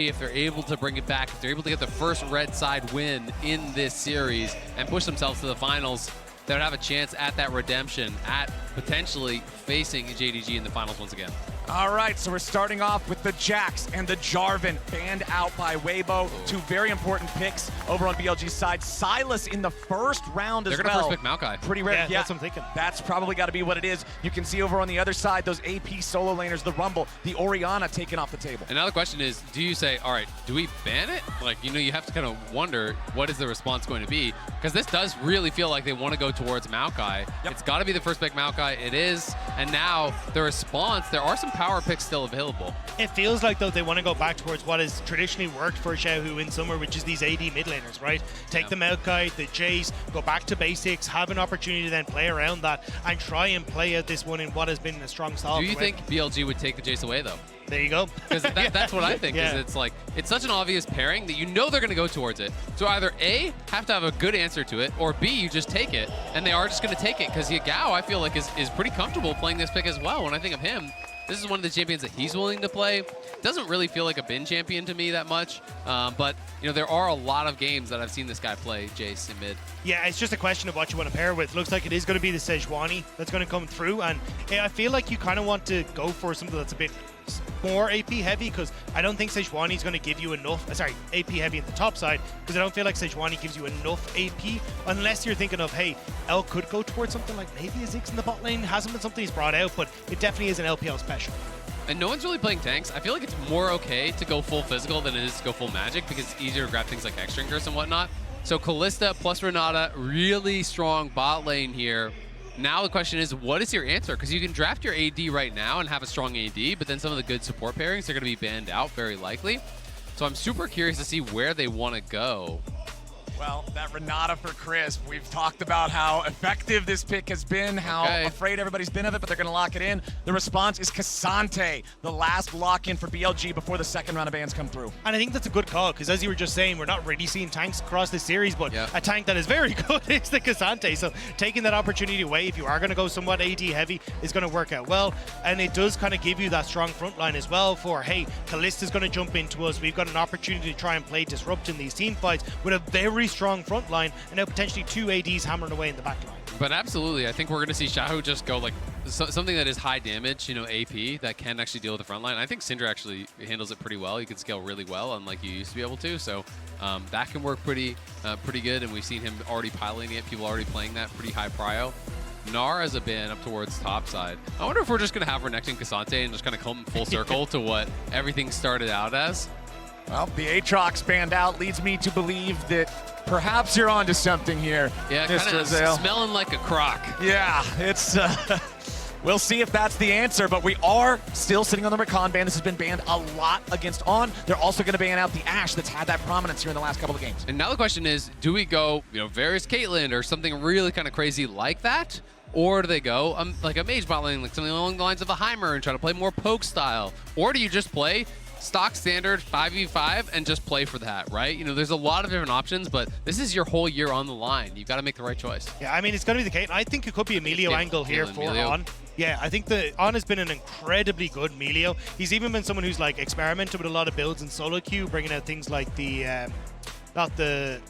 if they're able to bring it back, if they're able to get the first red side win in this series and push themselves to the finals, they would have a chance at that redemption, at potentially facing JDG in the finals once again. All right, so we're starting off with the Jax and the Jarvan banned out by Weibo. Two very important picks over on BLG's side. Silas in the first round as well. They're going to first pick Maokai. Pretty rare. Yeah, that's what I'm thinking. That's probably got to be what it is. You can see over on the other side, those AP solo laners, the Rumble, the Orianna taken off the table. And now the question is, do you say, all right, do we ban it? Like, you know, you have to kind of wonder what is the response going to be, because this does really feel like they want to go towards Maokai. Yep. It's got to be the first pick Maokai. It is. And now the response, there are some power picks still available. It feels like, though, they want to go back towards what has traditionally worked for Xiaohu in summer, which is these AD mid laners, right? Take the Maokai, the Jace, go back to basics, have an opportunity to then play around that and try and play out this one in what has been a strong style. Do you think BLG would take the Jace away, though? There you go. Because that's what I think. Is it's like, it's such an obvious pairing that you know they're going to go towards it. So either A, have to have a good answer to it, or B, you just take it. And they are just going to take it, because Yagao, I feel like, is pretty comfortable playing this pick as well. When I think of him, this is one of the champions that he's willing to play. Doesn't really feel like a bin champion to me that much. But, you know, there are a lot of games that I've seen this guy play Jace in mid. Yeah, it's just a question of what you want to pair with. Looks like it is going to be the Sejuani that's going to come through. And I feel like you kind of want to go for something that's a bit more AP heavy, because I don't think Sejuani is going to give you enough, AP heavy at the top side, because I don't feel like Sejuani gives you enough AP, unless you're thinking of, hey, L could go towards something like maybe a Ziggs in the bot lane. Hasn't been something he's brought out, but it definitely is an LPL special. And no one's really playing tanks. I feel like it's more okay to go full physical than it is to go full magic, because it's easier to grab things like X-String Curse and whatnot. So Kalista plus Renata, really strong bot lane here. Now the question is, what is your answer? Because you can draft your AD right now and have a strong AD, but then some of the good support pairings are going to be banned out very likely. So I'm super curious to see where they want to go. Well, that Renata for Crisp, we've talked about how effective this pick has been, how afraid everybody's been of it, but they're going to lock it in. The response is Cassante, the last lock-in for BLG before the second round of bans come through. And I think that's a good call, because as you were just saying, we're not really seeing tanks across this series, but a tank that is very good is the Cassante. So taking that opportunity away, if you are going to go somewhat AD heavy, is going to work out well. And it does kind of give you that strong front line as well for, hey, Kalista's going to jump into us. We've got an opportunity to try and play disrupt in these team fights with a very strong front line, and now potentially two ADs hammering away in the back line. But absolutely, I think we're going to see Xiaohu just go like something that is high damage, you know, AP, that can actually deal with the front line. I think Syndra actually handles it pretty well. He can scale really well, unlike you used to be able to. So that can work pretty good, and we've seen him already piloting it. People already playing that pretty high prio. Gnar as a ban up towards top side. I wonder if we're just going to have Renekton Cassante and just kind of come full circle to what everything started out as. Well, the Aatrox banned out leads me to believe that perhaps you're onto something here, yeah, Mr. Azale. Smelling like a croc. Yeah, it's... we'll see if that's the answer, but we are still sitting on the Rakan ban. This has been banned a lot against On. They're also going to ban out the Ashe that's had that prominence here in the last couple of games. And now the question is, do we go, you know, Varus Caitlyn or something really kind of crazy like that? Or do they go like a mage bot lane, like something along the lines of a Heimer and try to play more poke style? Or do you just play stock standard 5v5 and just play for that, right? You know, there's a lot of different options, but this is your whole year on the line. You've got to make the right choice. Yeah, I mean, it's going to be the case. I think it could be a Melio angle here for On. Yeah, I think the On has been an incredibly good Melio. He's even been someone who's like experimented with a lot of builds in solo queue, bringing out things like the, not the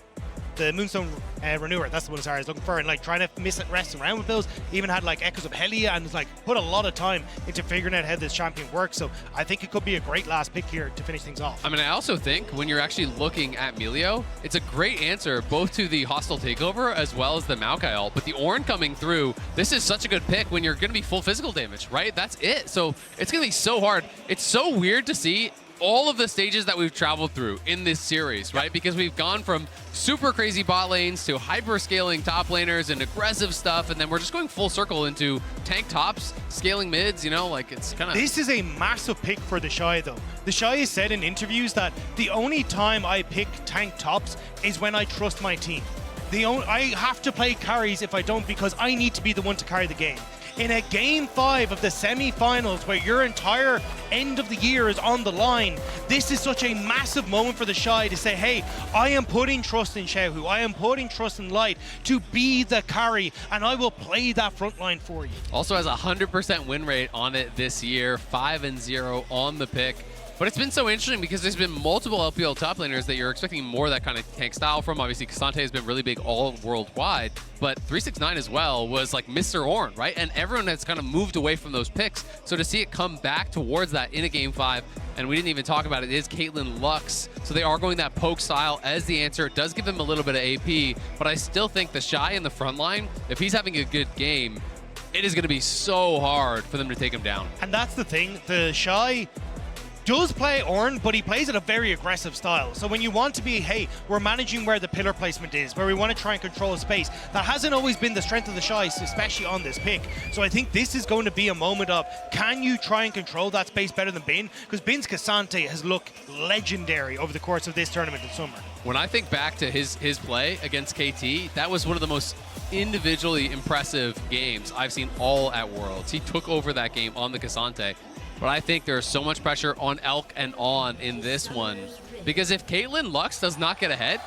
Moonstone Renewer, that's the one I was looking for, and like trying to rest around with builds. Even had like Echoes of Helia and like put a lot of time into figuring out how this champion works. So I think it could be a great last pick here to finish things off. I mean, I also think when you're actually looking at Melio, it's a great answer both to the hostile takeover as well as the Maokai ult. But the Ornn coming through, this is such a good pick when you're going to be full physical damage, right? That's it. So it's going to be so hard. It's so weird to see all of the stages that we've traveled through in this series, right? Because we've gone from super crazy bot lanes to hyper scaling top laners and aggressive stuff, and then we're just going full circle into tank tops, scaling mids, you know, like it's kind of... This is a massive pick for the Shy, though. The Shy has said in interviews that the only time I pick tank tops is when I trust my team. I have to play carries if I don't, because I need to be the one to carry the game. In a Game 5 of the semi-finals where your entire end of the year is on the line, this is such a massive moment for the Shy to say, hey, I am putting trust in Xiaohu, I am putting trust in Light to be the carry, and I will play that front line for you. Also has a 100% win rate on it this year, 5-0 on the pick. But it's been so interesting because there's been multiple LPL top laners that you're expecting more of that kind of tank style from. Obviously, Cassante has been really big all worldwide, but 369 as well was like Mr. Ornn, right? And everyone has kind of moved away from those picks. So to see it come back towards that in a Game 5, and we didn't even talk about it, is Caitlyn Lux. So they are going that poke style as the answer. It does give him a little bit of AP, but I still think the Shy in the front line, if he's having a good game, it is going to be so hard for them to take him down. And that's the thing, the Shy does play Ornn, but he plays at a very aggressive style. So when you want to be, hey, we're managing where the pillar placement is, where we want to try and control space, that hasn't always been the strength of the Shy, especially on this pick. So I think this is going to be a moment of, can you try and control that space better than Bin? Because Bin's Cassante has looked legendary over the course of this tournament in summer. When I think back to his play against KT, that was one of the most individually impressive games I've seen all at Worlds. He took over that game on the Cassante. But I think there's so much pressure on Elk and On in this one. Because if Caitlyn Lux does not get ahead,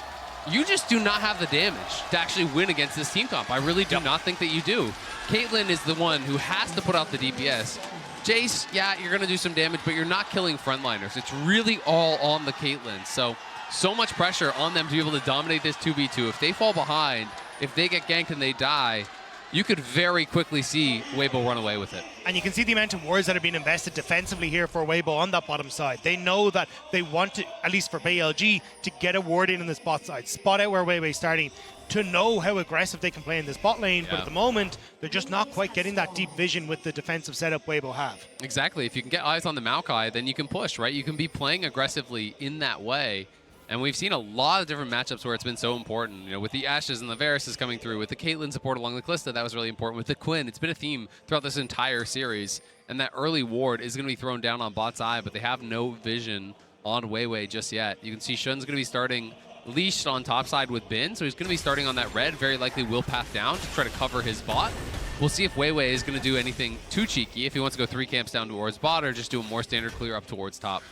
you just do not have the damage to actually win against this team comp. I really do not think that you do. Caitlyn is the one who has to put out the DPS. Jace, yeah, you're going to do some damage, but you're not killing frontliners. It's really all on the Caitlyn. So much pressure on them to be able to dominate this 2v2. If they fall behind, if they get ganked and they die, you could very quickly see Weibo run away with it. And you can see the amount of wards that are being invested defensively here for Weibo on that bottom side. They know that they want to, at least for BLG, to get a ward in this bot side, spot out where Weibo's starting, to know how aggressive they can play in this bot lane. But at the moment, they're just not quite getting that deep vision with the defensive setup Weibo have. Exactly. If you can get eyes on the Maokai, then you can push, right? You can be playing aggressively in that way. And we've seen a lot of different matchups where it's been so important. You know, with the Ashes and the Varus coming through, with the Caitlyn support along the Kalista, that was really important. With the Quinn, it's been a theme throughout this entire series. And that early ward is going to be thrown down on bot's eye, but they have no vision on Weiwei just yet. You can see Shun's going to be starting leashed on top side with Bin, so he's going to be starting on that red, very likely will path down to try to cover his bot. We'll see if Weiwei is going to do anything too cheeky, if he wants to go 3 camps down towards bot or just do a more standard clear up towards top.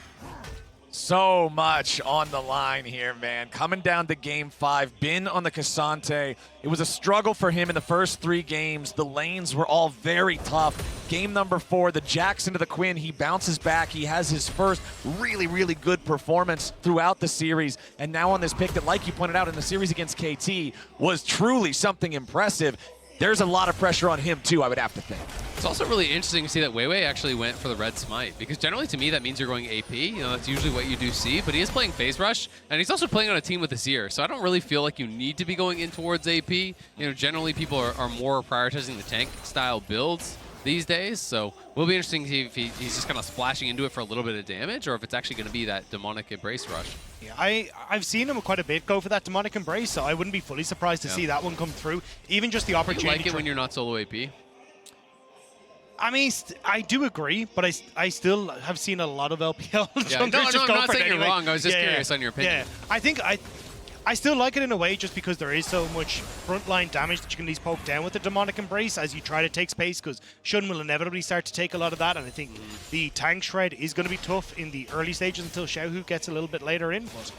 So much on the line here, man. Coming down to Game 5, Bin on the Cassante. It was a struggle for him in the first 3 games. The lanes were all very tough. Game number 4, the Jackson to the Quinn. He bounces back. He has his first really, really good performance throughout the series. And now on this pick that, like you pointed out in the series against KT, was truly something impressive. There's a lot of pressure on him, too, I would have to think. It's also really interesting to see that Weiwei actually went for the red smite, because generally to me that means you're going AP. You know, that's usually what you do see, but he is playing phase rush, and he's also playing on a team with a seer, so I don't really feel like you need to be going in towards AP. You know, generally people are more prioritizing the tank style builds these days, so we'll be interesting to see if he's just kind of splashing into it for a little bit of damage, or if it's actually going to be that demonic embrace rush. Yeah, I've seen him quite a bit go for that demonic embrace, so I wouldn't be fully surprised to see that one come through. Even just the opportunity. You like it when you're not solo AP? I mean, I do agree, but I still have seen a lot of LPL. Yeah, I'm not saying you're wrong. I was just curious on your opinion. Yeah, I think I still like it in a way just because there is so much frontline damage that you can at least poke down with the demonic embrace as you try to take space, because Shun will inevitably start to take a lot of that, and I think the tank shred is going to be tough in the early stages until Xiaohu gets a little bit later in. But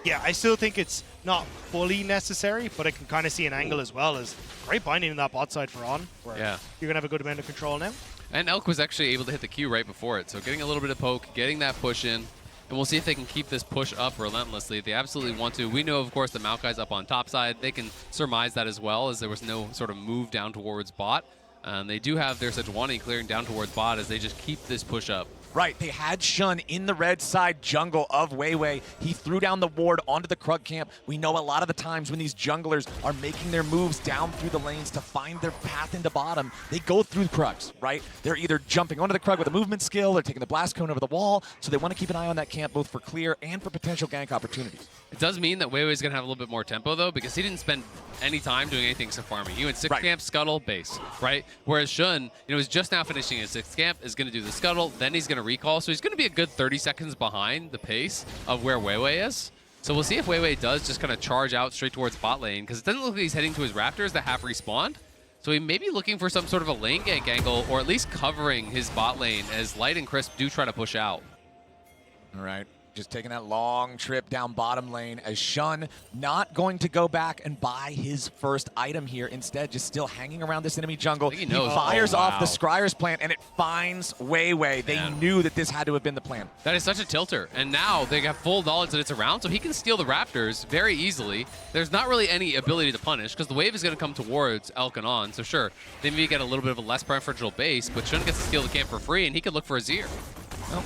yeah, I still think it's not fully necessary, but I can kind of see an angle as well as great binding in that bot side for On, where you're going to have a good amount of control now. And Elk was actually able to hit the Q right before it, so getting a little bit of poke, getting that push in, and we'll see if they can keep this push up relentlessly. They absolutely want to. We know, of course, that Maokai's up on top side. They can surmise that as well, as there was no sort of move down towards bot. They do have their Sejuani clearing down towards bot as they just keep this push up. Right, they had Shun in the red side jungle of Weiwei. He threw down the ward onto the Krug camp. We know a lot of the times when these junglers are making their moves down through the lanes to find their path into bottom, they go through Krugs, right? They're either jumping onto the Krug with a movement skill, they're taking the blast cone over the wall, so they want to keep an eye on that camp both for clear and for potential gank opportunities. It does mean that Weiwei's going to have a little bit more tempo, though, because he didn't spend any time doing anything except farming. He went 6 camp, scuttle, base, right? Whereas Shun, you know, is just now finishing his 6th camp, is going to do the scuttle, then he's going to recall, so he's going to be a good 30 seconds behind the pace of where Weiwei is. So we'll see if Weiwei does just kind of charge out straight towards bot lane, because it doesn't look like he's heading to his Raptors that have respawned. So he may be looking for some sort of a lane gank angle, or at least covering his bot lane as Light and Crisp do try to push out. All right. just taking that long trip down bottom lane as Shun not going to go back and buy his first item here. Instead, just still hanging around this enemy jungle. He fires off the Scryer's plant, and it finds Weiwei. They knew that this had to have been the plan. That is such a tilter, and now they have full knowledge that it's around, so he can steal the Raptors very easily. There's not really any ability to punish, because the wave is going to come towards Elkanon, so sure, they maybe get a little bit of a less preferential base, but Shun gets to steal the camp for free, and he could look for Azir. Well,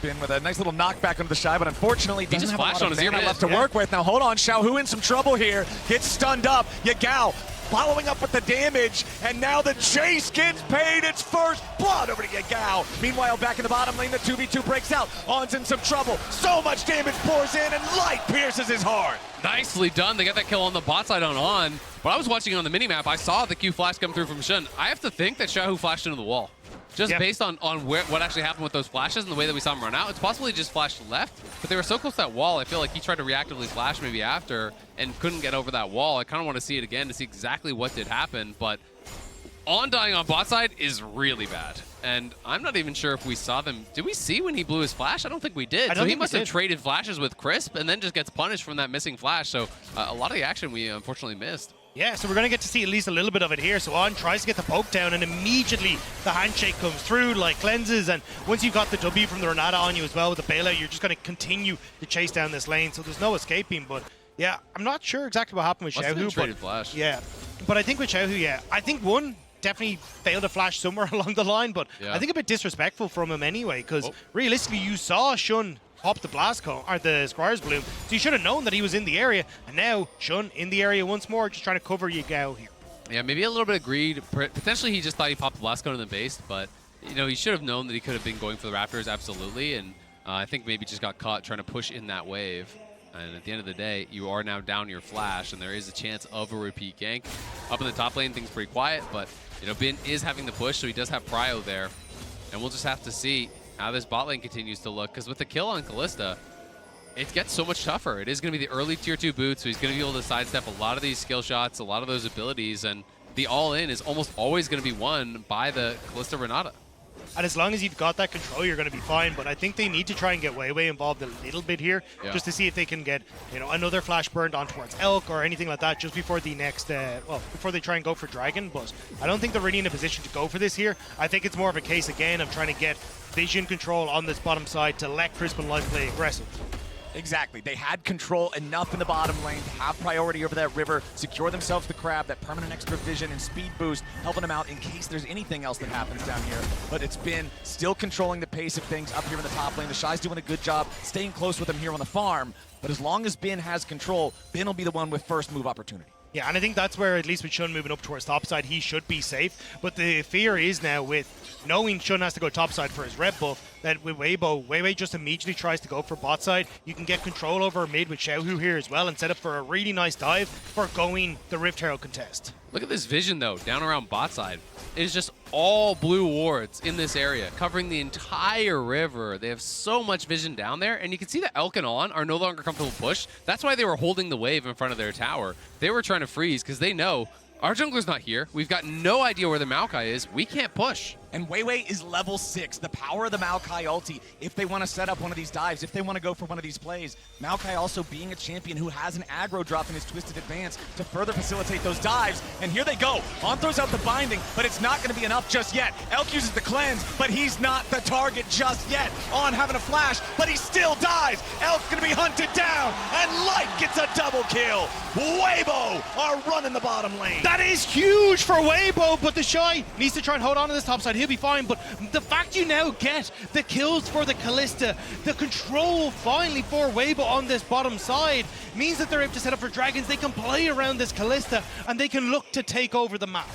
Bin with a nice little knockback onto the Shy, but unfortunately he doesn't just have a lot flashed on of Azir mana left to work with. Now hold on, Xiaohu in some trouble here. Gets stunned up. Yagao following up with the damage, and now the chase gets paid its first blood over to Yagao. Meanwhile, back in the bottom lane, the 2v2 breaks out. On's in some trouble. So much damage pours in, and light pierces his heart. Nicely done. They got that kill on the bot side on. But I was watching on the minimap. I saw the Q flash come through from Shun. I have to think that Xiaohu flashed into the wall. Just based on what actually happened with those flashes and the way that we saw him run out. It's possibly just flashed left, but they were so close to that wall, I feel like he tried to reactively flash maybe after and couldn't get over that wall. I kind of want to see it again to see exactly what did happen, but On dying on bot side is really bad. And I'm not even sure if we saw them. Did we see when he blew his flash? I don't think we did. So he must have traded flashes with Crisp and then just gets punished from that missing flash. So a lot of the action we unfortunately missed. Yeah, so we're going to get to see at least a little bit of it here. So On tries to get the poke down, and immediately the handshake comes through, like cleanses. And once you've got the W from the Renata on you as well with the bailout, you're just going to continue to chase down this lane. So there's no escaping. But yeah, I'm not sure exactly what happened with Xiaohu. Traded flash. Yeah, but I think with Xiaohu, yeah, I think one definitely failed to flash somewhere along the line. But I think a bit disrespectful from him anyway, because realistically, you saw Shun pop the blast cone, or the Scryer's bloom, so you should have known that he was in the area, and now Shun in the area once more, just trying to cover Yagao here. Yeah, maybe a little bit of greed. Potentially he just thought he popped the blast cone in the base, but you know, he should have known that he could have been going for the Raptors, absolutely, and I think maybe just got caught trying to push in that wave. And at the end of the day, you are now down your flash, and there is a chance of a repeat gank. Up in the top lane, things pretty quiet, but you know, Bin is having the push, so he does have Prio there, and we'll just have to see how this bot lane continues to look, because with the kill on Kalista, it gets so much tougher. It is going to be the early tier 2 boot, so he's going to be able to sidestep a lot of these skill shots, a lot of those abilities, and the all-in is almost always going to be won by the Kalista Renata. And as long as you've got that control, you're going to be fine. But I think they need to try and get Weiwei involved a little bit here, just to see if they can get, you know, another flash burned on towards Elk or anything like that, just before the next, before they try and go for Dragon. But I don't think they're really in a position to go for this here. I think it's more of a case again of trying to get vision control on this bottom side to let Crisp and Light play aggressive. Exactly. They had control enough in the bottom lane to have priority over that river, secure themselves the crab, that permanent extra vision and speed boost, helping them out in case there's anything else that happens down here. But it's been still controlling the pace of things up here in the top lane. The Shy's doing a good job staying close with them here on the farm. But as long as Bin has control, Bin will be the one with first move opportunity. Yeah, and I think that's where, at least with Shun moving up towards topside, he should be safe. But the fear is now, with knowing Shun has to go topside for his red buff, that with Weiwei just immediately tries to go for bot side. You can get control over mid with Xiaohu here as well and set up for a really nice dive for going the Rift Herald contest. Look at this vision, though, down around bot side. It is just all blue wards in this area, covering the entire river. They have so much vision down there, and you can see that Elk and On are no longer comfortable push. That's why they were holding the wave in front of their tower. They were trying to freeze because they know our jungler's not here. We've got no idea where the Maokai is. We can't push. And Weiwei is level 6. The power of the Maokai ulti, if they want to set up one of these dives, if they want to go for one of these plays. Maokai also being a champion who has an aggro drop in his Twisted Advance to further facilitate those dives. And here they go. On throws out the binding, but it's not going to be enough just yet. Elk uses the cleanse, but he's not the target just yet. On having a flash, but he still dies. Elk's going to be hunted down, and Light gets a double kill. Weibo are running the bottom lane. That is huge for Weibo, but the Shy needs to try and hold on to this top side. He'll be fine, but the fact you now get the kills for the Kalista, the control finally for Weibo on this bottom side, means that they're able to set up for Dragons. They can play around this Kalista, and they can look to take over the map.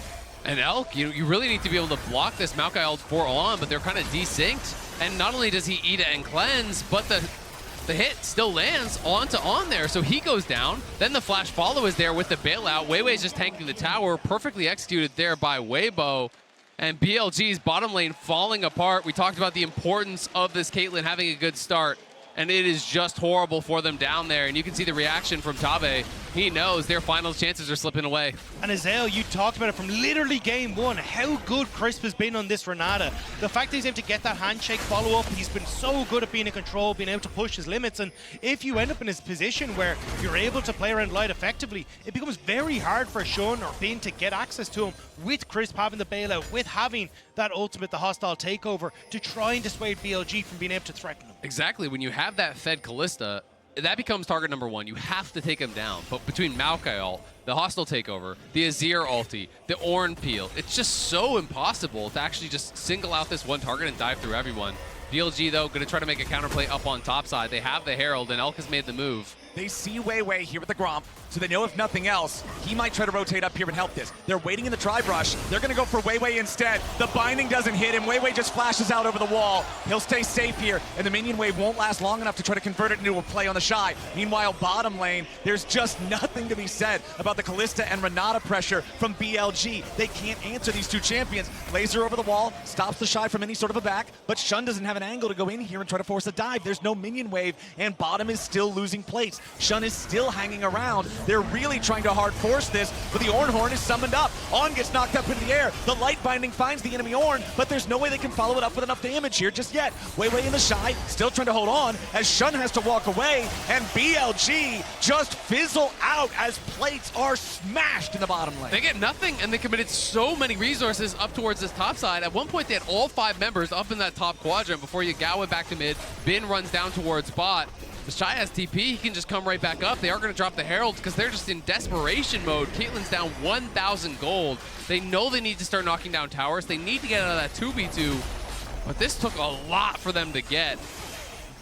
And Elk, you really need to be able to block this Maokai ult for On, but they're kind of desynced. And not only does he eat it and cleanse, but the hit still lands onto On there, so he goes down. Then the flash follow is there with the bailout. Weiwei's just tanking the tower, perfectly executed there by Weibo. And BLG's bottom lane falling apart. We talked about the importance of this Caitlyn having a good start. and it is just horrible for them down there. And you can see the reaction from Tabe. He knows their final chances are slipping away. And Azael, you talked about it from literally game one, how good Crisp has been on this Renata. The fact that he's able to get that handshake follow-up, he's been so good at being in control, being able to push his limits. And if you end up in his position where you're able to play around Light effectively, it becomes very hard for Shun or Bin to get access to him with Crisp having the bailout, with having that ultimate, the hostile takeover, to try and dissuade BLG from being able to threaten him. Exactly. When you have that fed Kalista, that becomes target number one. You have to take him down. But between Maokai, the hostile takeover, the Azir ulti, the Ornn peel, it's just so impossible to actually just single out this one target and dive through everyone. BLG, though, going to try to make a counterplay up on top side. They have the Herald, and Elk has made the move. They see Weiwei here with the Gromp, so they know if nothing else, he might try to rotate up here and help this. They're waiting in the tri-brush. They're going to go for Weiwei instead. The binding doesn't hit him. Weiwei just flashes out over the wall. He'll stay safe here, and the minion wave won't last long enough to try to convert it into a play on the Shy. Meanwhile, bottom lane, there's just nothing to be said about the Kalista and Renata pressure from BLG. They can't answer these two champions. Laser over the wall, stops the Shy from any sort of a back, but Shun doesn't have an angle to go in here and try to force a dive. There's no minion wave, and bottom is still losing plates. Shun is still hanging around. They're really trying to hard force this, but the Ornn Horn is summoned up. On gets knocked up into the air. The light binding finds the enemy Ornn, but there's no way they can follow it up with enough damage here just yet. Weiwei in the Shy, still trying to hold on as Shun has to walk away, and BLG just fizzle out as plates are smashed in the bottom lane. They get nothing, and they committed so many resources up towards this top side. At one point, they had all 5 members up in that top quadrant before Yagao went back to mid. Bin runs down towards bot. The Shy has TP, he can just come right back up. They are going to drop the Heralds because they're just in desperation mode. Caitlyn's down 1,000 gold. They know they need to start knocking down towers. They need to get out of that 2v2, but this took a lot for them to get.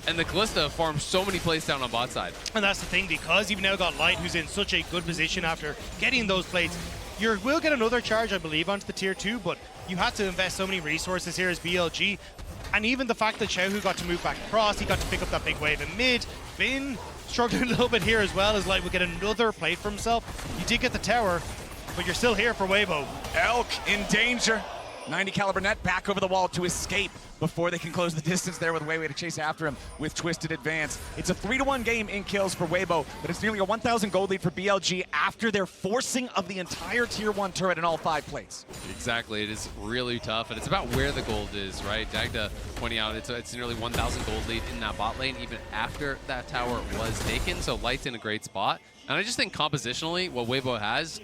And the Kalista farmed so many plays down on bot side. And that's the thing, because you've now got Light, who's in such a good position after getting those plates. You will get another charge, I believe, onto the tier 2, but you had to invest so many resources here as BLG. And even the fact that Xiaohu got to move back across, he got to pick up that big wave in mid. Bin struggling a little bit here as well, as Light will get another plate for himself. You did get the tower, but you're still here for Weibo. Elk in danger. 90 caliber net back over the wall to escape before they can close the distance there with Weiwei to chase after him with Twisted Advance. It's a 3-1 game in kills for Weibo, but it's nearly a 1,000 gold lead for BLG after their forcing of the entire tier 1 turret in all 5 plates. Exactly, it is really tough, and it's about where the gold is, right? Dagda pointing out it's nearly 1,000 gold lead in that bot lane even after that tower was taken, so Light's in a great spot. And I just think compositionally, what Weibo has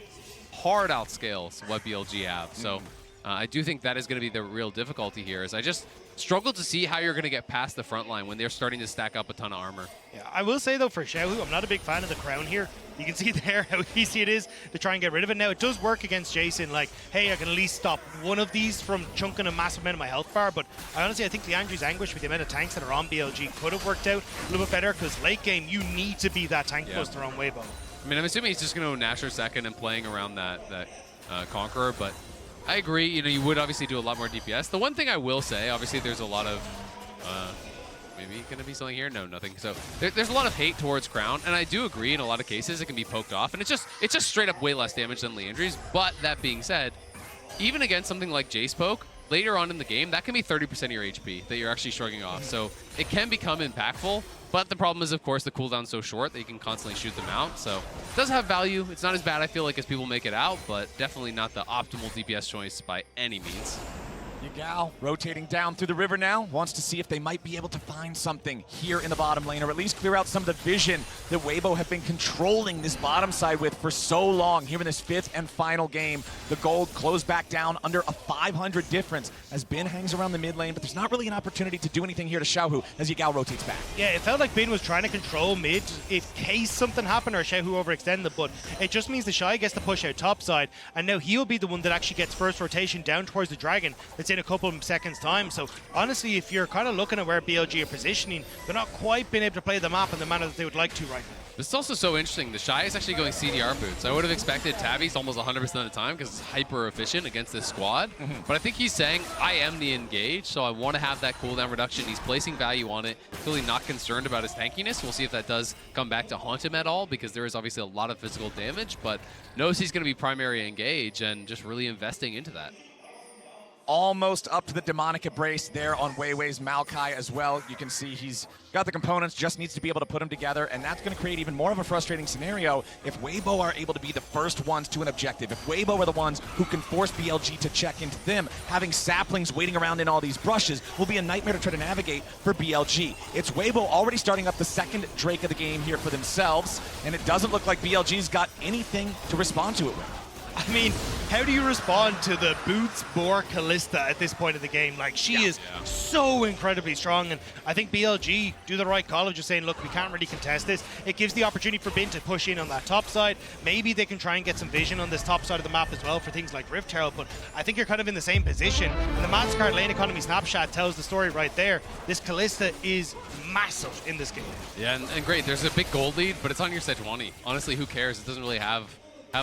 hard outscales what BLG have. So I do think that is going to be the real difficulty here, is I just struggle to see how you're going to get past the front line when they're starting to stack up a ton of armor. Yeah, I will say, though, for Xiaohu, I'm not a big fan of the crown here. You can see there how easy it is to try and get rid of it. Now, it does work against Jason, like, hey, I can at least stop one of these from chunking a massive amount of my health bar, but I think the Andrew's Anguish with the amount of tanks that are on BLG could have worked out a little bit better, because late game, you need to be that tank buster on Weibo. I mean, I'm assuming he's just going to Nasher second and playing around that Conqueror, but I agree, you would obviously do a lot more DPS. The one thing I will say, obviously there's a lot of, maybe going to be something here? No, nothing. So there's a lot of hate towards Crown, and I do agree in a lot of cases it can be poked off, and it's just straight up way less damage than Leandry's. But that being said, even against something like Jace poke, later on in the game, that can be 30% of your HP that you're actually shrugging off. So it can become impactful, but the problem is, of course, the cooldown's so short that you can constantly shoot them out. So it does have value. It's not as bad, I feel like, as people make it out, but definitely not the optimal DPS choice by any means. Yagao rotating down through the river now, wants to see if they might be able to find something here in the bottom lane, or at least clear out some of the vision that Weibo have been controlling this bottom side with for so long. Here in this 5th and final game, the gold closed back down under a 500 difference as Bin hangs around the mid lane, but there's not really an opportunity to do anything here to Xiaohu as Yagao rotates back. Yeah, it felt like Bin was trying to control mid in case something happened or Xiaohu overextended, but it just means the Shy gets to push out top side, and now he'll be the one that actually gets first rotation down towards the Dragon that's in a couple of seconds time. So honestly, if you're kind of looking at where BLG are positioning, they're not quite being able to play the map in the manner that they would like to right now. This is also so interesting. The Shy is actually going CDR boots. I would have expected Tabby's almost 100% of the time because it's hyper efficient against this squad. But I think he's saying, I am the engage, so I want to have that cooldown reduction. He's placing value on it. Clearly not concerned about his tankiness. We'll see if that does come back to haunt him at all, because there is obviously a lot of physical damage, but knows he's going to be primary engage and just really investing into that. almost up to the demonic embrace there on Weiwei's Maokai as well. You can see he's got the components, just needs to be able to put them together, and that's going to create even more of a frustrating scenario if Weibo are able to be the first ones to an objective. If Weibo are the ones who can force BLG to check into them, having saplings waiting around in all these brushes will be a nightmare to try to navigate for BLG. It's Weibo already starting up the second Drake of the game here for themselves, and it doesn't look like BLG's got anything to respond to it with. I mean, how do you respond to the Boots Boar Callista at this point of the game? Like, she is so incredibly strong, and I think BLG do the right call of just saying, look, we can't really contest this. It gives the opportunity for Bin to push in on that top side. Maybe they can try and get some vision on this top side of the map as well for things like Rift Herald, but I think you're kind of in the same position. And the Mastercard lane economy snapshot tells the story right there. This Callista is massive in this game. Yeah, and great. There's a big gold lead, but it's on your Sejuani. Honestly, who cares? It doesn't really have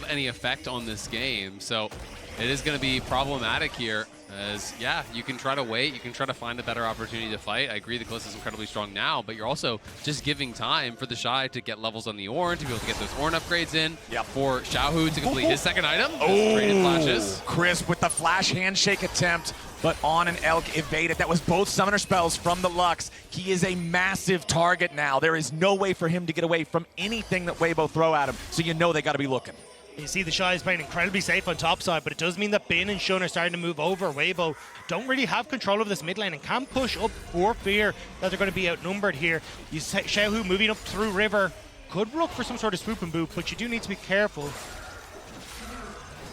any effect on this game. So it is going to be problematic here as, yeah, you can try to wait. You can try to find a better opportunity to fight. I agree the Callista is incredibly strong now, but you're also just giving time for the Shy to get levels on the Ornn, to be able to get those Ornn upgrades in, for Xiaohu to complete his second item. Traded flashes. Crisp with the flash handshake attempt, but on an Elk evaded. That was both summoner spells from the Lux. He is a massive target now. There is no way for him to get away from anything that Weibo throw at him, so you know they got to be looking. You see the Shy is playing incredibly safe on top side, but it does mean that Bin and Shun are starting to move over. Weibo don't really have control of this mid lane and can't push up for fear that they're going to be outnumbered here. You see Xiaohu moving up through river. Could look for some sort of swoop and boop, but you do need to be careful.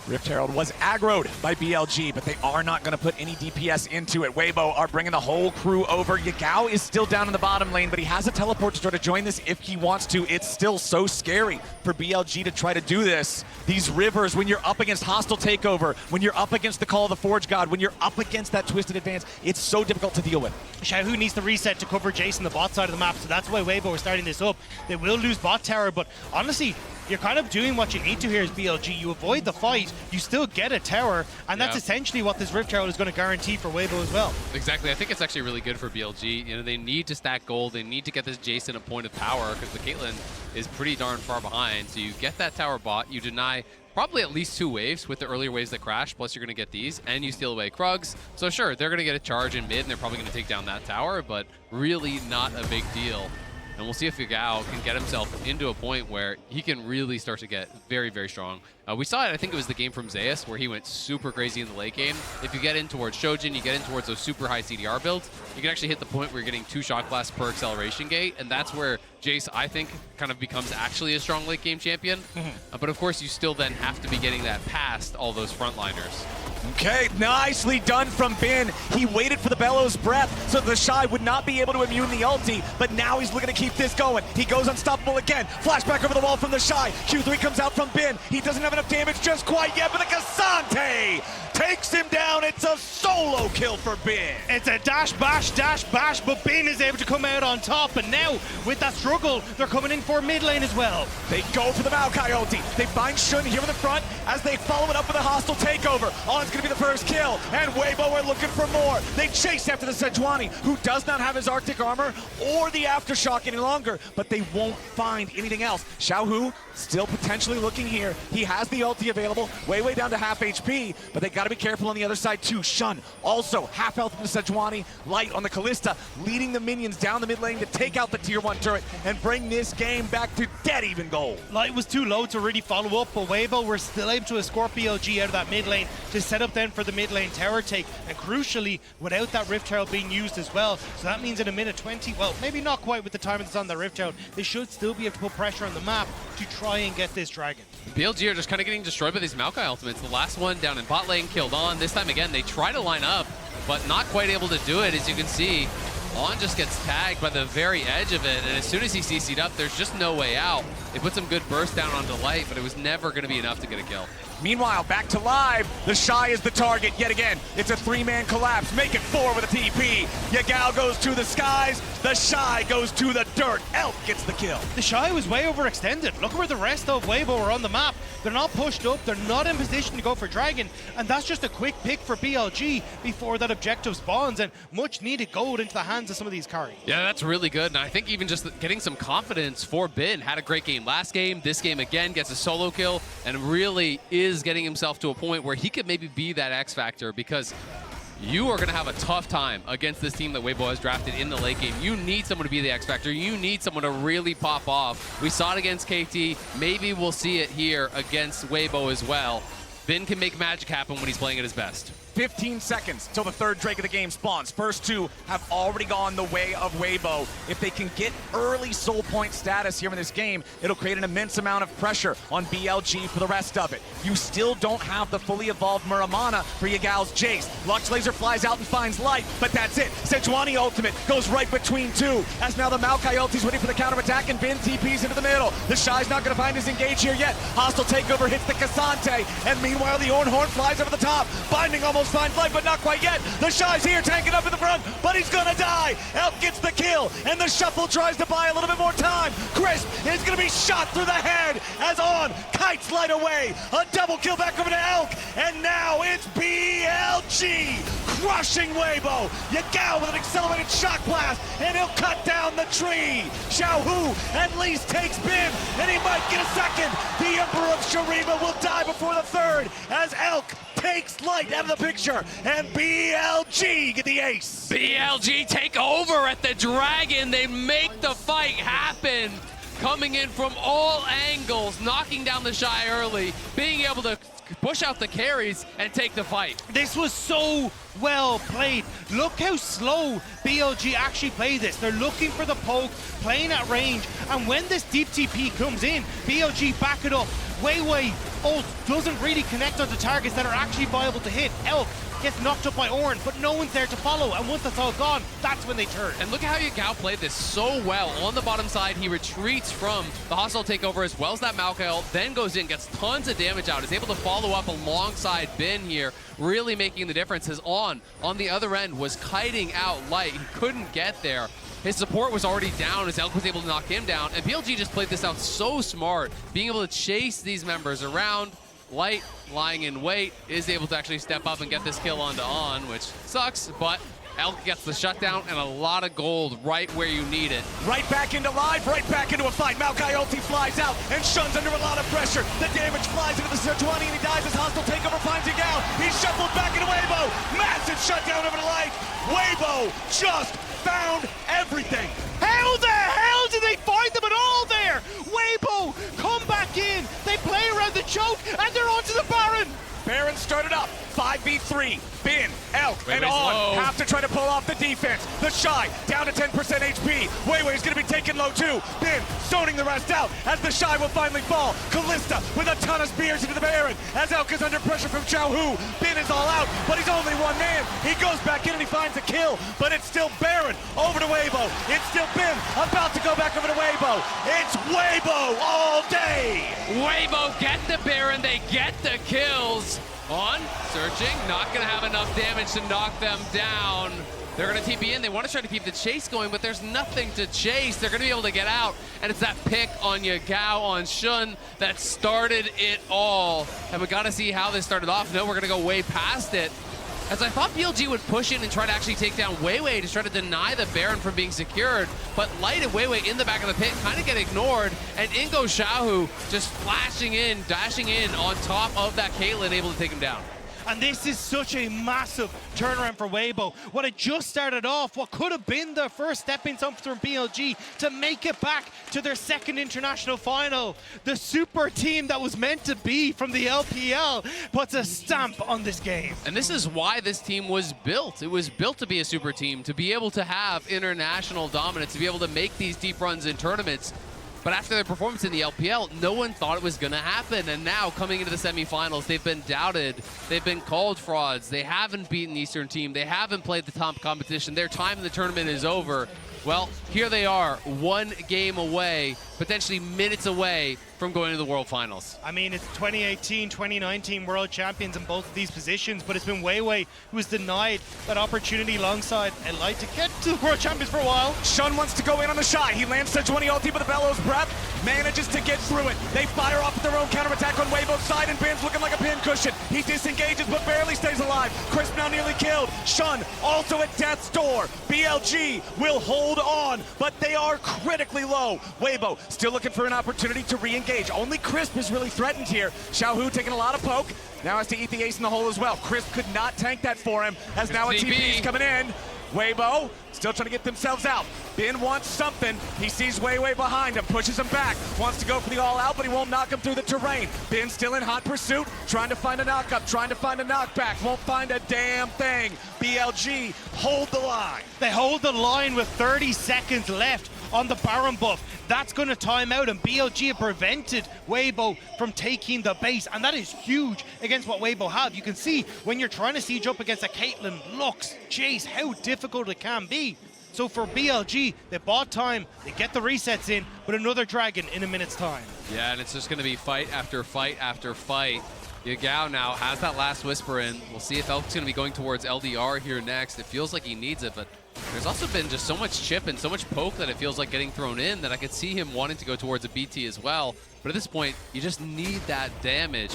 Rift Herald was aggroed by BLG, but they are not going to put any DPS into it. Weibo are bringing the whole crew over. Yagao is still down in the bottom lane, but he has a teleport to try to join this if he wants to. It's still so scary for BLG to try to do this. These rivers, when you're up against hostile takeover, when you're up against the Call of the Forge God, when you're up against that Twisted Advance, it's so difficult to deal with. Xiaohu needs to reset to cover Jason the bot side of the map, so that's why Weibo is starting this up. They will lose bot tower, but honestly, you're kind of doing what you need to here as BLG. You avoid the fight, you still get a tower, and that's essentially what this Rift Herald is going to guarantee for Weibo as well. Exactly. I think it's actually really good for BLG. You know, they need to stack gold. They need to get this Jason a point of power because the Caitlyn is pretty darn far behind. So you get that tower bot, you deny probably at least 2 waves with the earlier waves that crash, plus you're going to get these, and you steal away Krugs. So sure, they're going to get a charge in mid, and they're probably going to take down that tower, but really not a big deal. And we'll see if Yagao can get himself into a point where he can really start to get very, very strong. We saw it, I think it was the game from Zeus, where he went super crazy in the late game. If you get in towards Shojin, you get in towards those super high CDR builds, you can actually hit the point where you're getting 2 shot blasts per acceleration gate, and that's where Jace, I think, kind of becomes actually a strong late game champion. But of course, you still then have to be getting that past all those frontliners. Okay, nicely done from Bin. He waited for the Bellows Breath so the Shy would not be able to immune the ulti, but now he's looking to keep this going. He goes unstoppable again. Flashback over the wall from the Shy. Q3 comes out from Bin. He doesn't have enough damage just quite yet, but the Cassante takes him down. It's a solo kill for Bin. It's a dash, bash, but Bin is able to come out on top, and now, with that struggle, they're coming in for mid lane as well. They go for the Maokai ulti. They find Shun here in the front as they follow it up with a hostile takeover. On's gonna be the first kill, and Weibo are looking for more. They chase after the Sejuani, who does not have his Arctic armor or the Aftershock any longer, but they won't find anything else. Xiaohu still potentially looking here. He has the ulti available, way down to half HP, but they gotta be careful on the other side too. Shun also half health from the Sejuani, light on the Callista, leading the minions down the mid lane to take out the tier 1 turret and bring this game back to dead even goal. Light was too low to really follow up, but Weibo were still able to escort BLG out of that mid lane to set up then for the mid lane tower take, and crucially, without that Rift Herald being used as well. So that means in a minute 20, well, maybe not quite with the time that's on the Rift Herald, they should still be able to put pressure on the map to try and get this dragon. BLG are just kind of getting destroyed by these Maokai ultimates. The last one down in bot lane killed On. This time again, they try to line up, but not quite able to do it. As you can see, On just gets tagged by the very edge of it, and as soon as he CC'd up, there's just no way out. They put some good burst down onto Light, but it was never going to be enough to get a kill. Meanwhile, back to live, the Shy is the target yet again. It's a 3-man collapse, make it 4 with a TP. Yagao goes to the skies, the Shy goes to the dirt. Elk gets the kill. The Shy was way overextended. Look where the rest of Weibo are on the map. They're not pushed up, they're not in position to go for Dragon, and that's just a quick pick for BLG before that objective spawns, and much needed gold into the hands of some of these carries. Yeah, that's really good, and I think even just getting some confidence for Bin. Had a great game last game, this game again, gets a solo kill, and really is getting himself to a point where he could maybe be that X factor, because you are going to have a tough time against this team that Weibo has drafted in the late game. You need someone to be the X Factor. You need someone to really pop off. We saw it against KT. Maybe we'll see it here against Weibo as well. Bin can make magic happen when he's playing at his best. 15 seconds till the third Drake of the game spawns. First two have already gone the way of Weibo. If they can get early soul point status here in this game, it'll create an immense amount of pressure on BLG for the rest of it. You still don't have the fully evolved Muramana for Yagal's Jace. Lux Laser flies out and finds light, but that's it. Sejuani ultimate goes right between two, as now the Maokai ulti's waiting for the counterattack, and Bin TP's into the middle. The Shy's not gonna find his engage here yet. Hostile takeover hits the Cassante, and meanwhile the Ornhorn flies over the top. Binding almost finds light, but not quite yet. The Shy's here, tanking up in the front, but he's gonna die. Elk gets the kill, and the Shuffle tries to buy a little bit more time. Crisp is gonna be shot through the head as On kites light away. A double kill back over to Elk, and now it's BLG crushing Weibo. Yagao with an accelerated shock blast, and he'll cut down the tree. Xiaohu at least takes Bin, and he might get a second. The Emperor of Shurima will die before the third, as Elk takes light out of the picture, and BLG get the ace. BLG take over at the Dragon. They make the fight happen. Coming in from all angles, knocking down the Shy early, being able to push out the carries and take the fight. This was so well played. Look how slow BLG actually played this. They're looking for the poke, playing at range, and when this deep TP comes in, BLG back it up. Weiwei ult doesn't really connect onto targets that are actually viable to hit. Elk gets knocked up by Ornn, but no one's there to follow, and once that's all gone, that's when they turn. And look at how Yagao played this so well. On the bottom side, he retreats from the hostile takeover as well as that Maokai ult, then goes in, gets tons of damage out, is able to follow up alongside Bin here, really making the difference. His on the other end was kiting out light. He couldn't get there. His support was already down as Elk was able to knock him down, and BLG just played this out so smart, being able to chase these members around. Light, lying in wait, is able to actually step up and get this kill onto On, which sucks, but Elk gets the shutdown and a lot of gold right where you need it. Right back into live, right back into a fight. Maokai ulti flies out and Shun's under a lot of pressure. The damage flies into the Sejuani and he dies as hostile takeover finds Yagao. He's shuffled back into Weibo. Massive shutdown over to light. Weibo just found everything. How the hell did they find them at all there? Weibo come back in. They play around the choke and they're onto the Baron. Baron started up, 5v3, Bin, Elk, and On have to try to pull off the defense. The Shy down to 10% HP. Weiwei is going to be taken low too. Bin zoning the rest out as the Shy will finally fall. Callista with a ton of spears into the Baron as Elk is under pressure from Xiaohu. Bin is all out, but he's only one man. He goes back in and he finds a kill, but it's still Baron over to Weibo. It's still Bin about to go back over to Weibo. It's Weibo all day. Weibo get the Baron, they get the kills. On, searching, not gonna have enough damage to knock them down. They're gonna TP in, they wanna try to keep the chase going, but there's nothing to chase. They're gonna be able to get out, and it's that pick on Yagao, on Shun, that started it all. And we gotta see how this started off. No, we're gonna go way past it. As I thought BLG would push in and try to actually take down Weiwei to try to deny the Baron from being secured, but Light and Weiwei in the back of the pit kind of get ignored, and in goes Xiaohu just flashing in, dashing in on top of that Caitlyn, able to take him down. And this is such a massive turnaround for Weibo. What had just started off, what could have been their first stepping stone from BLG to make it back to their second international final. The super team that was meant to be from the LPL puts a stamp on this game. And this is why this team was built. It was built to be a super team, to be able to have international dominance, to be able to make these deep runs in tournaments. But after their performance in the LPL, no one thought it was going to happen. And now, coming into the semifinals, they've been doubted. They've been called frauds. They haven't beaten the Eastern team. They haven't played the top competition. Their time in the tournament is over. Well, here they are, one game away, potentially minutes away from going to the World Finals. I mean, it's 2018, 2019 world champions in both of these positions, but it's been Weiwei who was denied that opportunity alongside Light to get to the world champions for a while. Shun wants to go in on the Shy. He lands Sejuani ulti with a Bellows breath, manages to get through it. They fire off with their own counterattack on Weibo's side, and Bin's looking like a pin cushion. He disengages, but barely stays alive. Crisp now nearly killed. Shun also at death's door. BLG will hold on, but they are critically low. Weibo still looking for an opportunity to re-engage. Only Crisp is really threatened here. Xiaohu taking a lot of poke. Now has to eat the ace in the hole as well. Crisp could not tank that for him, as now a TP is coming in. Weibo still trying to get themselves out. Bin wants something. He sees Weiwei behind him, pushes him back. Wants to go for the all-out, but he won't knock him through the terrain. Bin still in hot pursuit, trying to find a knock-up, trying to find a knockback. Won't find a damn thing. BLG hold the line. They hold the line with 30 seconds left on the Baron buff. That's going to time out, and BLG have prevented Weibo from taking the base, and that is huge against what Weibo have. You can see when you're trying to siege up against a Caitlyn, Lux, Jace, how difficult it can be. So for BLG, they bought time, they get the resets in, but another dragon in a minute's time. Yeah, and it's just going to be fight after fight after fight. Yagao now has that last whisper in. We'll see if Elk's going to be going towards LDR here next. It feels like he needs it, but there's also been just so much chip and so much poke that it feels like getting thrown in that I could see him wanting to go towards a BT as well. But at this point, you just need that damage.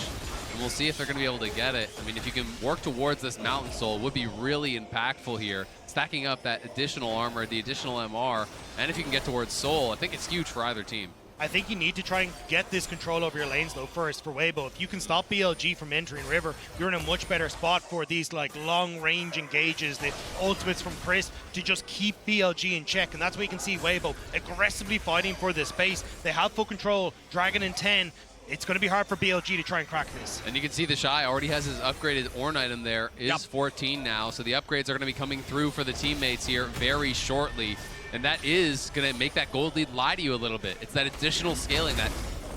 And we'll see if they're going to be able to get it. I mean, if you can work towards this Mountain Soul, it would be really impactful here. Stacking up that additional armor, the additional MR, and if you can get towards Soul, I think it's huge for either team. I think you need to try and get this control over your lanes though first for Weibo. If you can stop BLG from entering River, you're in a much better spot for these like long range engages, the ultimates from Chris to just keep BLG in check, and that's where you can see Weibo aggressively fighting for this space. They have full control, Dragon in 10. It's going to be hard for BLG to try and crack this. And you can see the Shy already has his upgraded Ornn item there, is 14 now, so the upgrades are going to be coming through for the teammates here very shortly. And that is going to make that gold lead lie to you a little bit. It's that additional scaling, that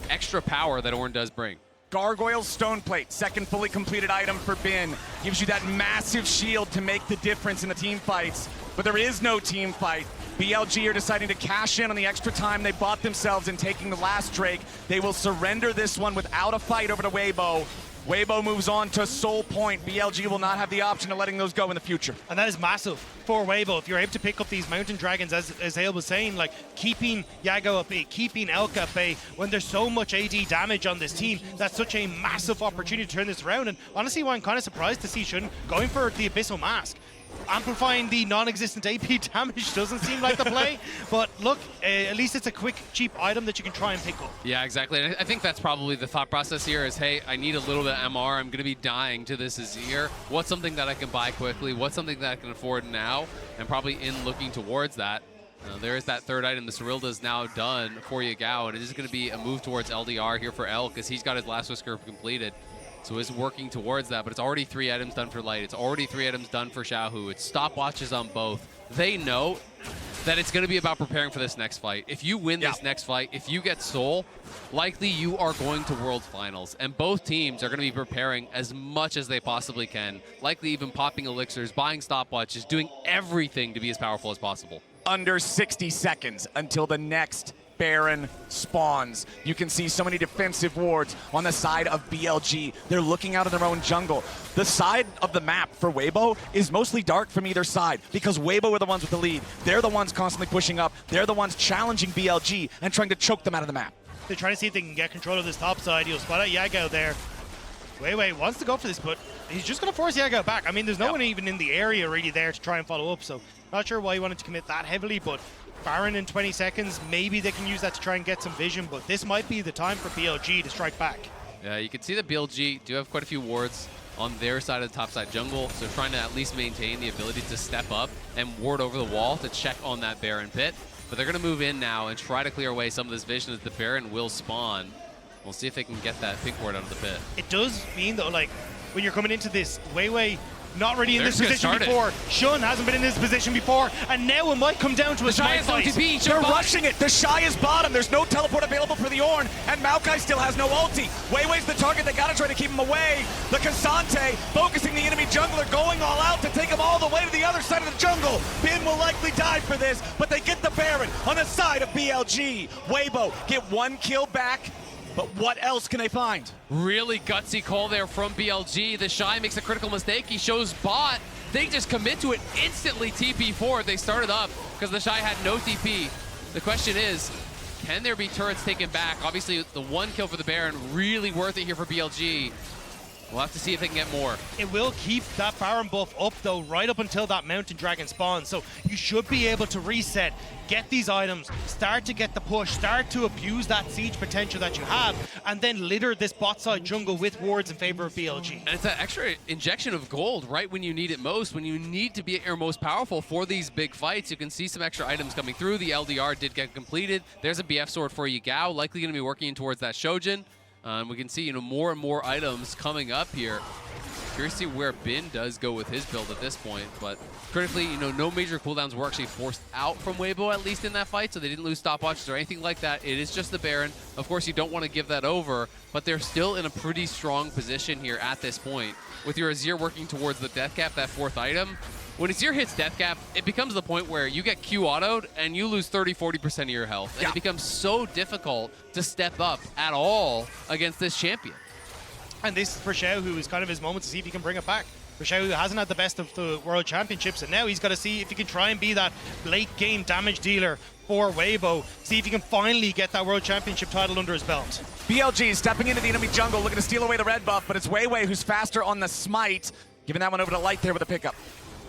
extra power that Ornn does bring. Gargoyle Stone Plate, second fully completed item for Bin. Gives you that massive shield to make the difference in the team fights. But there is no team fight. BLG are deciding to cash in on the extra time they bought themselves in taking the last Drake. They will surrender this one without a fight over to Weibo. Weibo moves on to Soul Point. BLG will not have the option of letting those go in the future. And that is massive for Weibo. If you're able to pick up these Mountain Dragons, as Hale was saying, like keeping Yago at bay, keeping Elka at bay, when there's so much AD damage on this team, that's such a massive opportunity to turn this around. And honestly, I'm kind of surprised to see Shun going for the Abyssal Mask. Amplifying the non-existent AP damage doesn't seem like the play, but look, at least it's a quick, cheap item that you can try and pick up. Yeah, exactly. And I think that's probably the thought process here is, hey, I need a little bit of MR. I'm going to be dying to this Azir. What's something that I can buy quickly? What's something that I can afford now? And probably in looking towards that. There is that third item. The Cyrilda is now done for Yagao, and it is going to be a move towards LDR here for El, because he's got his last whisker completed. So is working towards that, but it's already 3 items done for Light. It's already 3 items done for Xiaohu. It's stopwatches on both. They know that it's going to be about preparing for this next fight. If you win this next fight, if you get Soul, likely you are going to World Finals. And both teams are going to be preparing as much as they possibly can, likely even popping elixirs, buying stopwatches, doing everything to be as powerful as possible. Under 60 seconds until the next Baron spawns. You can see so many defensive wards on the side of BLG. They're looking out of their own jungle. The side of the map for Weibo is mostly dark from either side because Weibo are the ones with the lead. They're the ones constantly pushing up. They're the ones challenging BLG and trying to choke them out of the map. They're trying to see if they can get control of this top side. He'll spot out Yagao there. Weiwei wants to go for this, but he's just going to force Yagao back. I mean, there's no one even in the area really there to try and follow up, so not sure why he wanted to commit that heavily, but Baron in 20 seconds, maybe they can use that to try and get some vision, but this might be the time for BLG to strike back. Yeah, you can see that BLG do have quite a few wards on their side of the top side jungle, so trying to at least maintain the ability to step up and ward over the wall to check on that Baron pit. But they're going to move in now and try to clear away some of this vision as the Baron will spawn. We'll see if they can get that pink ward out of the pit. It does mean, though, like, when you're coming into this, Weiwei not really in this position before. Shun hasn't been in this position before, and now it might come down to a smite fight. They're rushing it. The Shy is bottom. There's no teleport available for the Ornn, and Maokai still has no ulti. Weiwei's the target. They gotta try to keep him away. The Cassante focusing the enemy jungler, going all out to take him all the way to the other side of the jungle. Bin will likely die for this, but they get the Baron on the side of BLG. Weibo get 1 kill back. But what else can they find? Really gutsy call there from BLG. The Shy makes a critical mistake. He shows bot. They just commit to it instantly. TP forward. They started up because the Shy had no TP. The question is, can there be turrets taken back? Obviously, the 1 kill for the Baron, really worth it here for BLG. We'll have to see if they can get more. It will keep that Baron buff up though, right up until that Mountain Dragon spawns. So you should be able to reset, get these items, start to get the push, start to abuse that siege potential that you have, and then litter this bot side jungle with wards in favor of BLG. And it's that extra injection of gold right when you need it most, when you need to be at your most powerful for these big fights. You can see some extra items coming through. The LDR did get completed. There's a BF sword for Yagao, likely going to be working towards that Shojin. We can see, more and more items coming up here. Curious to see where Bin does go with his build at this point, but critically, no major cooldowns were actually forced out from Weibo, at least in that fight, so they didn't lose stopwatches or anything like that. It is just the Baron. Of course, you don't want to give that over, but they're still in a pretty strong position here at this point. With your Azir working towards the death cap, that 4th item, when Azir hits death cap, it becomes the point where you get Q auto'd and you lose 30–40% of your health. And it becomes so difficult to step up at all against this champion. And this is for Xiao, who is kind of his moment to see if he can bring it back. For Xiao, who hasn't had the best of the World Championships, and now he's got to see if he can try and be that late game damage dealer for Weibo, see if he can finally get that World Championship title under his belt. BLG stepping into the enemy jungle, looking to steal away the red buff, but it's Weiwei who's faster on the smite, giving that one over to Light there with a pickup.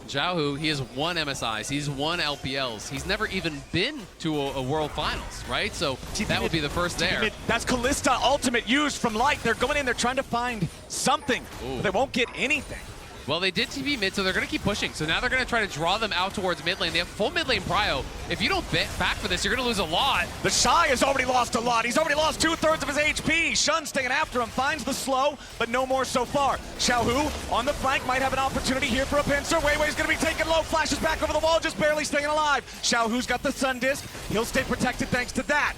Xiaohu, he has won MSIs, he's won LPLs, he's never even been to a World Finals, right? So that would be the first there. That's Kalista ultimate used from Light. They're going in, they're trying to find something, but they won't get anything. Well, they did TP mid, so they're going to keep pushing. So now they're going to try to draw them out towards mid lane. They have full mid lane prio. If you don't back for this, you're going to lose a lot. The Shy has already lost a lot. He's already lost 2/3 of his HP. Shun staying after him, finds the slow, but no more so far. Xiaohu on the flank might have an opportunity here for a pincer. Weiwei's going to be taken low, flashes back over the wall, just barely staying alive. Xiaohu's got the Sun Disc. He'll stay protected thanks to that.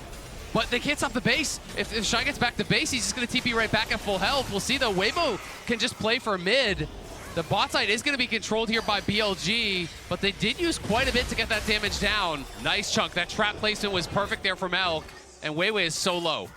But they can't stop the base. If Shy gets back to base, he's just going to TP right back at full health. We'll see, though. Weibo can just play for mid. The bot side is going to be controlled here by BLG, but they did use quite a bit to get that damage down. Nice chunk. That trap placement was perfect there from Elk, and Weiwei is so low.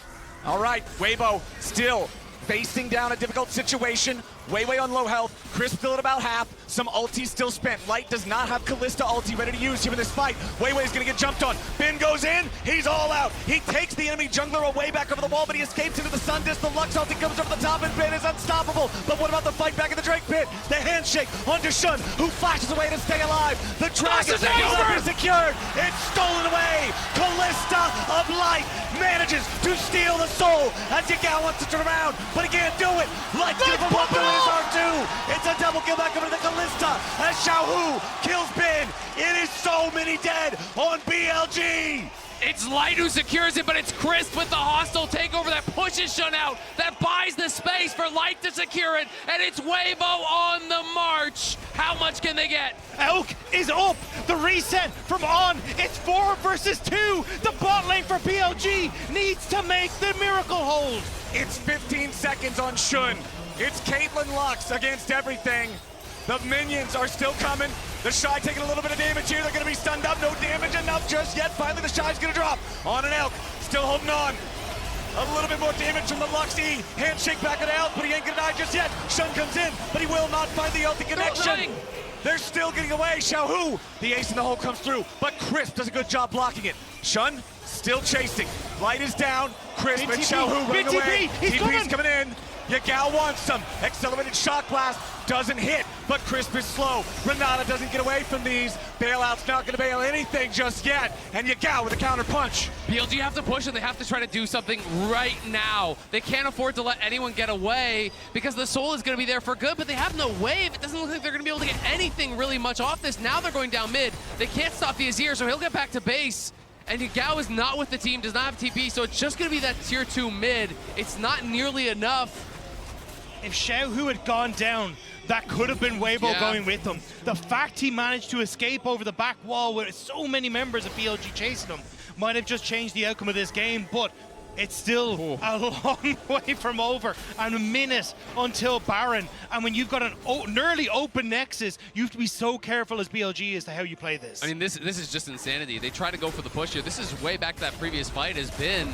All right, Weibo still facing down a difficult situation. Weiwei on low health, Chris still at about half, some ulti still spent. Light does not have Kalista ulti ready to use here in this fight. Weiwei's gonna get jumped on. Bin goes in, he's all out. He takes the enemy jungler away back over the wall, but he escapes into the Sun Disc. The Lux ulti comes over the top, and Bin is unstoppable. But what about the fight back in the Drake pit? The handshake onto Shun, who flashes away to stay alive. The dragon is secured. It's stolen away. Kalista of Light manages to steal the soul as Yagao wants to turn around, but he can't do it. Light's gonna put one through his R2. It's a double kill back over to the Kalista as Xiaohu kills Bin. It is so many dead on BLG. It's Light who secures it, but it's Crisp with the hostile takeover that pushes Shun out, that buys the space for Light to secure it, and it's Weibo on the march. How much can they get? Elk is up. The reset from On. It's 4 versus 2. The bot lane for BLG needs to make the miracle hold. It's 15 seconds on Shun. It's Caitlyn Lux against everything. The minions are still coming. The Shy taking a little bit of damage here. They're going to be stunned up. No damage enough just yet. Finally, the Shy's going to drop. On an Elk. Still holding on. A little bit more damage from the Luxy. Handshake back at Elk, but he ain't going to die just yet. Shun comes in, but he will not find the ulti connection. They're still getting away. Xiaohu, the ace in the hole comes through, but Crisp does a good job blocking it. Shun still chasing. Light is down. Crisp and Xiaohu running away. TP's coming in. Yagao wants some. Accelerated shock blast doesn't hit, but Crisp is slow. Renata doesn't get away from these. Bailout's not going to bail anything just yet. And Yagao with a counter punch. BLG have to push and they have to try to do something right now. They can't afford to let anyone get away because the soul is going to be there for good, but they have no wave. It doesn't look like they're going to be able to get anything really much off this. Now they're going down mid. They can't stop the Azir, so he'll get back to base. And Yagao is not with the team, does not have TP, so it's just going to be that tier 2 mid. It's not nearly enough. If Xiaohu had gone down, that could have been Weibo going with him. The fact he managed to escape over the back wall with so many members of BLG chasing him might have just changed the outcome of this game, but it's still a long way from over and a minute until Baron. And when you've got an nearly open Nexus, you have to be so careful as BLG as to how you play this. I mean, this is just insanity. They try to go for the push here. This is way back to that previous fight has been,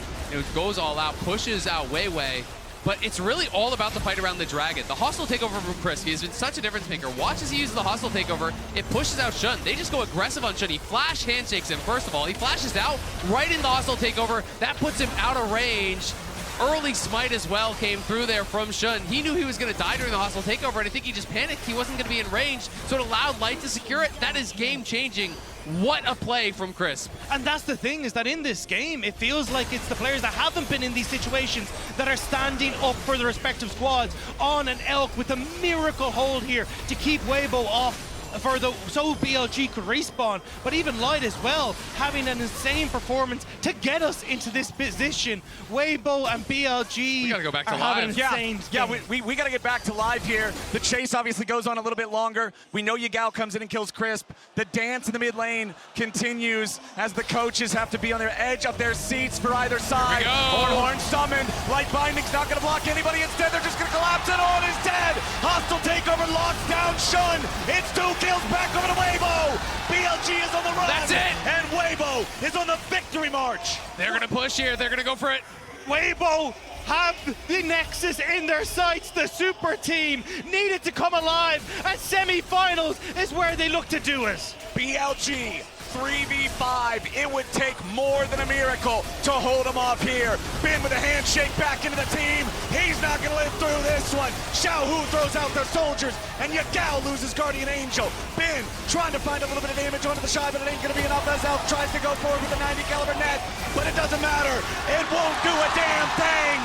goes all out, pushes out Weiwei. But it's really all about the fight around the dragon. The hostile takeover from Chris, he has been such a difference maker. Watch as he uses the hostile takeover, it pushes out Shun. They just go aggressive on Shun. He flash handshakes him, first of all. He flashes out right in the hostile takeover. That puts him out of range. Early smite as well came through there from Shun. He knew he was going to die during the hostile takeover, and I think he just panicked. He wasn't going to be in range, so it allowed Light to secure it. That is game-changing. What a play from Crisp. And that's the thing, is that in this game, it feels like it's the players that haven't been in these situations that are standing up for the respective squads. On and Elk with a miracle hold here to keep Weibo off so BLG could respawn, but even Light as well, having an insane performance to get us into this position. Weibo and BLG we gotta go back to are live. having an insane game. We got to get back to live here. The chase obviously goes on a little bit longer. We know Yagao comes in and kills Crisp. The dance in the mid lane continues as the coaches have to be on their edge of their seats for either side. Horn summoned. Light Binding's not going to block anybody. Instead, they're just going to collapse it. On is dead. Hostile takeover locks down Shun. It's 2 kills back over to Weibo. BLG is on the run. That's it. And Weibo is on the victory march. They're going to push here. They're going to go for it. Weibo have the Nexus in their sights. The super team needed to come alive, and semifinals is where they look to do it. BLG 3v5. It would take more than a miracle to hold him off here. Bin with a handshake back into the team. He's not going to live through this one. Xiaohu throws out their soldiers, and Yagao loses Guardian Angel. Bin trying to find a little bit of damage onto the Shy, but it ain't going to be enough as Elf tries to go forward with a 90 caliber net, but it doesn't matter. It won't do a damn thing.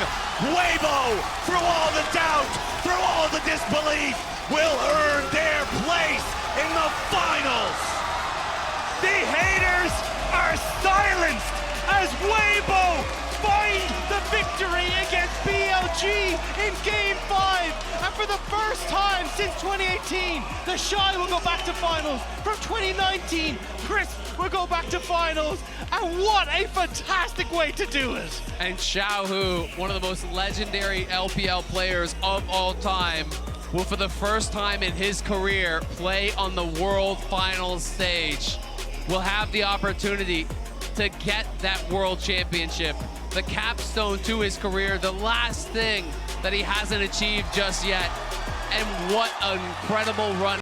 Weibo, through all the doubt, through all the disbelief, will earn their place in the finals. The haters are silenced as Weibo find the victory against BLG in Game 5. And for the first time since 2018, the Shy will go back to finals. From 2019, Chris will go back to finals. And what a fantastic way to do it. And Xiaohu, one of the most legendary LPL players of all time, will for the first time in his career play on the World Finals stage. Will have the opportunity to get that World Championship, the capstone to his career, the last thing that he hasn't achieved just yet. And what an incredible run.